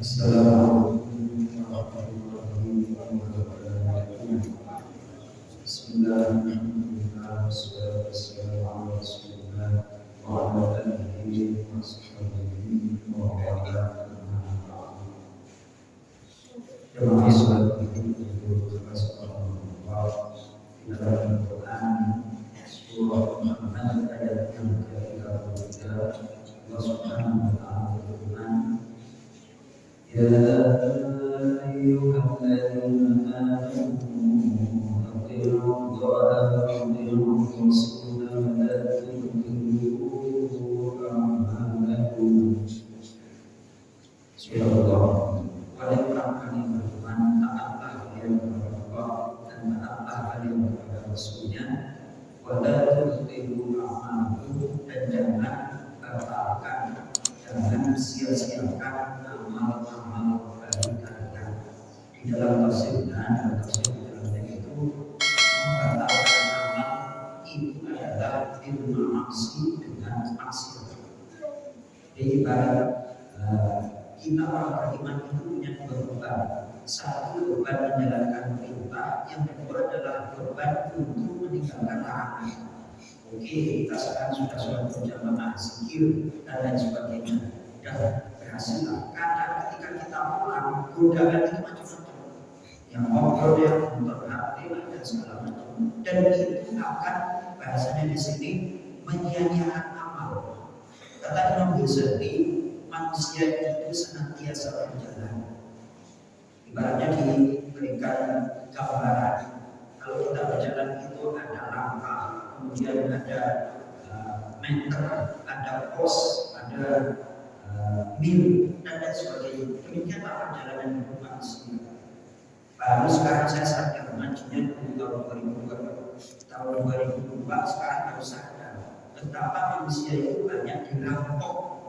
Assalamualaikum warahmatullahi wabarakatuh. Bismillahirrahmanirrahim. Wassalatu wassalamu ala Rasulillah wa ala alihi wa sahbihi wa man wala. Jemaah salat itu Allah dalam Al-Quran surah Muhammad ayat yang ke-33 Allah Subhanahu wa taala berfirman, Ya ayyuhalladzina amanu atii'u Allaha wa atii'u Rasulah wa la tubtilu a'malakum. Subhanallah. Wahai orang-orang yang beriman, taatlah kalian kepada Allah dan taatlah kalian kepada Rasulnya. Wa la tubtilu a'malakum, dan jangan batalkan, jangan sia-siakan amal-amal baik kalian. Di dalam tafsir dan tafsir dalamnya itu membatalkan amal itu adalah bermaksi dengan maksiat. Jadi ibarat kita orang beriman itu punya dua beban. Satu beban menjalankan perintah, yang kedua adalah beban untuk meninggalkan larangan. Oke, kita sekarang sudah sholat berjamaah, zikir dan lain sebagainya, dan berhasil. Kadang ketika kita pulang, godaan itu macam-macam. Yang ngobrol, yang nonton HP, dan segala macam. Dan itu akan bahasanya di sini menyia-nyiakan amal. Kata Imam Ghazali, manusia itu senantiasa berjalan. Ibaratnya diberikan gambaran. Kalau kita berjalan itu ada langkah, kemudian ada meter, ada pos, ada mil, dan lain sebagainya. Demikianlah perjalanan hidup manusia. Baru sekarang saya sadar, majunya tahun 2002, sekarang baru sadar betapa manusia itu banyak dirampok.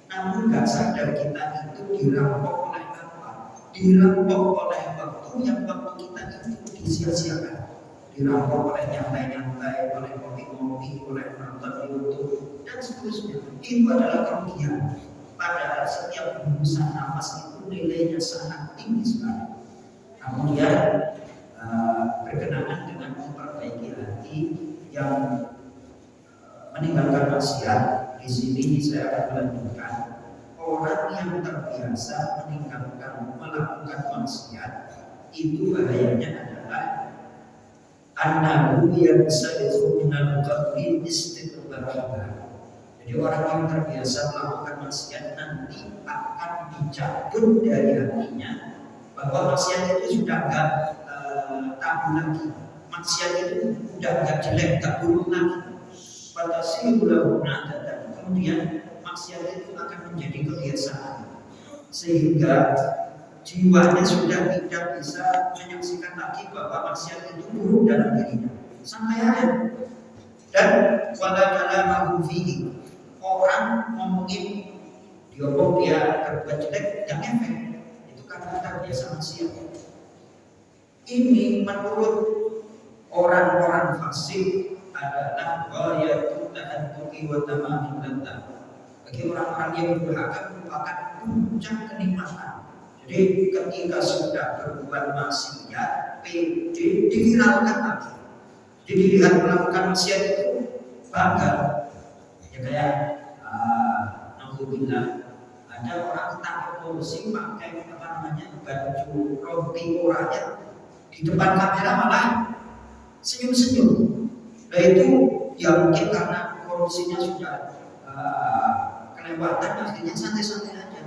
Namun nggak sadar kita itu dirampok oleh apa? Dirampok oleh waktu yang waktu kita itu disia-siakan. Dirampok oleh nyantai-nyantai, oleh kopi-kopi, oleh nonton YouTube, dan seterusnya. Itu adalah kerugian. Padahal setiap hembusan nafas itu nilainya sangat tinggi sekali. Namun dia berkenaan dengan memperbaiki hati yang meninggalkan maksiat. Di sini saya akan melanjutkan, orang yang terbiasa melakukan maksiat itu bahayanya adalah annahu yansalihu minal qalbi istiqbalaha. Jadi orang yang terbiasa melakukan maksiat nanti akan dicabut dari hatinya bahwa maksiat itu sudah enggak tabu lagi. Maksiat itu sudah enggak jelek, enggak buruk lagi. Kemudian maksiat itu akan menjadi kebiasaan, sehingga jiwanya sudah tidak bisa menyaksikan lagi bahwa maksiat itu buruk dalam dirinya. Santai aja. Dan waladala fihi, orang ngomongin diomong dia berbuat jelek, yang efek itu karena terbiasa maksiat. Ini menurut orang-orang fasik adalah ghayatul tahattuqi wa tamamil ladzat. Bagi orang-orang yang durhaka merupakan puncak kenikmatan. Jadi ketika sudah berbuat maksiat, PD diviralkan lagi. Jadi dilihat melakukan maksiat itu bangga. Ya kayak alhamdulillah ada orang tangkap polisi pakai baju rompi oranye di depan kamera malah senyum-senyum. Nah itu ya mungkin karena korupsinya sudah kelewatan, akhirnya santai-santai aja.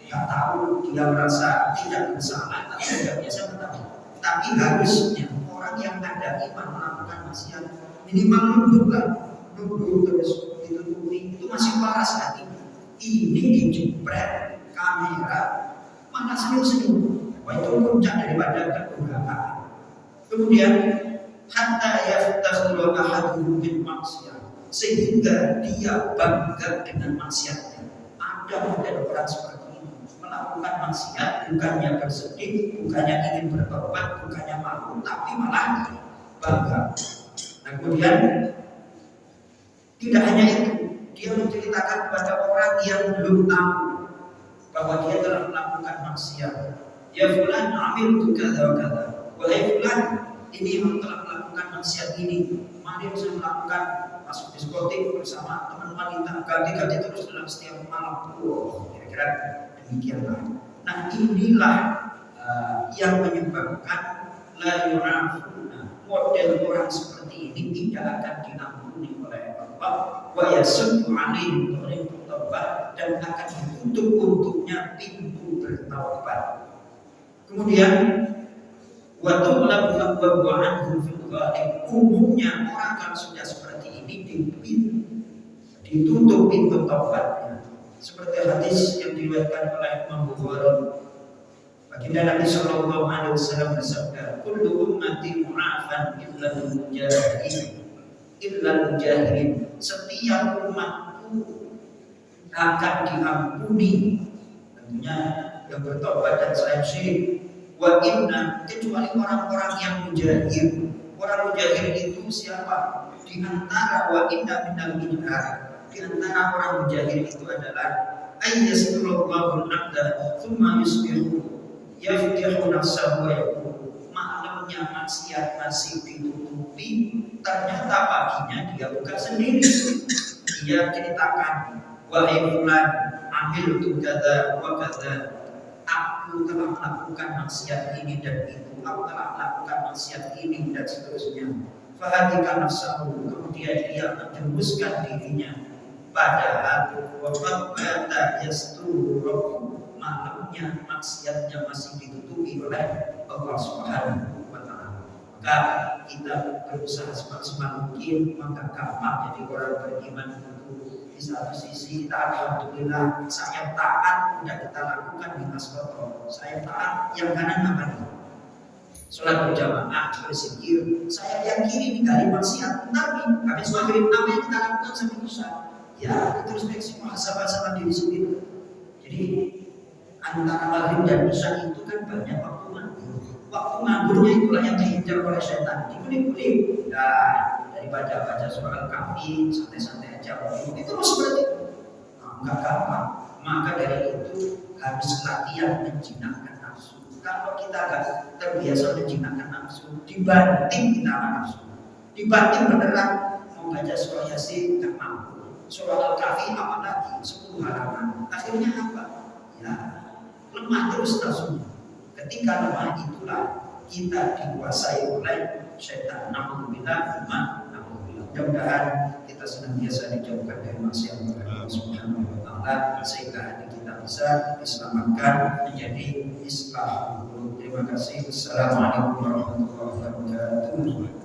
Gak tahu, dia merasa tidak bersalah atau tidak biasa bertahu. Tapi harusnya orang yang ada iman melakukan maksiat minimal nunduk terus ditutupi, itu masih waras hati. Ini dijepret kamera malah senyum-senyum. Wah itu puncak daripada kedurhakaan. Kemudian hatta yaftakhuru ahaduhum bil maksiat, sehingga dia bangga dengan maksiatnya. Ada model orang seperti ini, melakukan maksiat bukannya bersedih, bukannya ingin bertobat, bukannya malu, tapi malah bangga. Nah kemudian tidak hanya itu, dia menceritakan kepada orang yang belum tahu bahwa dia telah melakukan maksiat. Ya fulan amiltu kadza wa kadza. Wahai fulan, ini yang telah melakukan maksiat ini. Kemarin saya melakukan masuk diskotik bersama teman wanita, ganti-ganti terus dalam setiap malam. Kira-kira demikianlah. Nah, inilah yang menyebabkan la yu'afuna. Model orang seperti ini tidak akan diampuni oleh Allah. Wa yasuddu 'alaihim thariqut taubat, dan akan ditutup untuknya pintu bertaubat. Kemudian wa tuqlaqu abwaabu 'anhum fil ghalib. Umumnya orang kalau sudah seperti ini ditutup pintu taubatnya. Seperti hadis yang diriwayatkan oleh Imam Bukhari. Baginda Nabi sallallahu alaihi wasallam bersabda, "Kullu ummati mu'afan illa al-mujahidin." Setiap umatku akan diampuni, tentunya yang bertobat dan selain syirik. Wa inna, kecuali orang-orang yang mujahid. Orang mujahid itu siapa? Di antara wa inna minal minhar, di antara orang mujahid itu adalah ayyasturullahu al-'abda thumma yusbihu yaftihu nafsahu wa yaqulu, malamnya maksiat masih ditutupi, ternyata paginya dia buka sendiri. Dia ceritakan, wahai fulan, amiltu kadza wa kadza, aku telah melakukan maksiat ini dan itu, aku telah melakukan maksiat ini dan seterusnya. Fahadika nafsahu, kemudian dia menjerumuskan dirinya, padahal wafat yasturu, malamnya maksiatnya masih ditutupi oleh Allah Subhanahu wa Ta'ala. Maka kita berusaha semaksimal mungkin, maka gampang jadi orang beriman itu. Di satu sisi kita alhamdulillah, saya taat sudah kita lakukan di masjid. Saya taat yang kanan apa nih? Sholat berjamaah, berzikir. Saya yakini dari maksiat, tapi habis maghrib apa yang kita lakukan sampai isya? Ya, introspeksi muhasabah diri sendiri. Jadi antara maghrib dan isya itu kan banyak waktu nganggur. Waktu nganggurnya itulah yang diincar oleh setan. Dikulik-kulik. Nah, daripada baca surah Al-Kahfi, santai-santai aja. Itu seperti itu. Enggak gampang. Maka dari itu harus latihan menjinakkan nafsu. Kalau kita agak terbiasa menjinakkan nafsu, dibanting kita nafsu. Dibanting beneran mau baca surah Yasin nggak mampu. Surah Al-Kahfi apalagi 10 halaman. Akhirnya apa? Ya, lemah terus nafsunya. Ketika lemah itulah kita dikuasai oleh syaitan. Na'udzubillah. Mudah-mudahan kita senantiasa dijauhkan dari maksiat kepada Allah Subhanahu wa Ta'ala, sehingga hati kita bisa diselamatkan menjadi islah. Terima kasih. Assalamualaikum warahmatullahi wabarakatuh.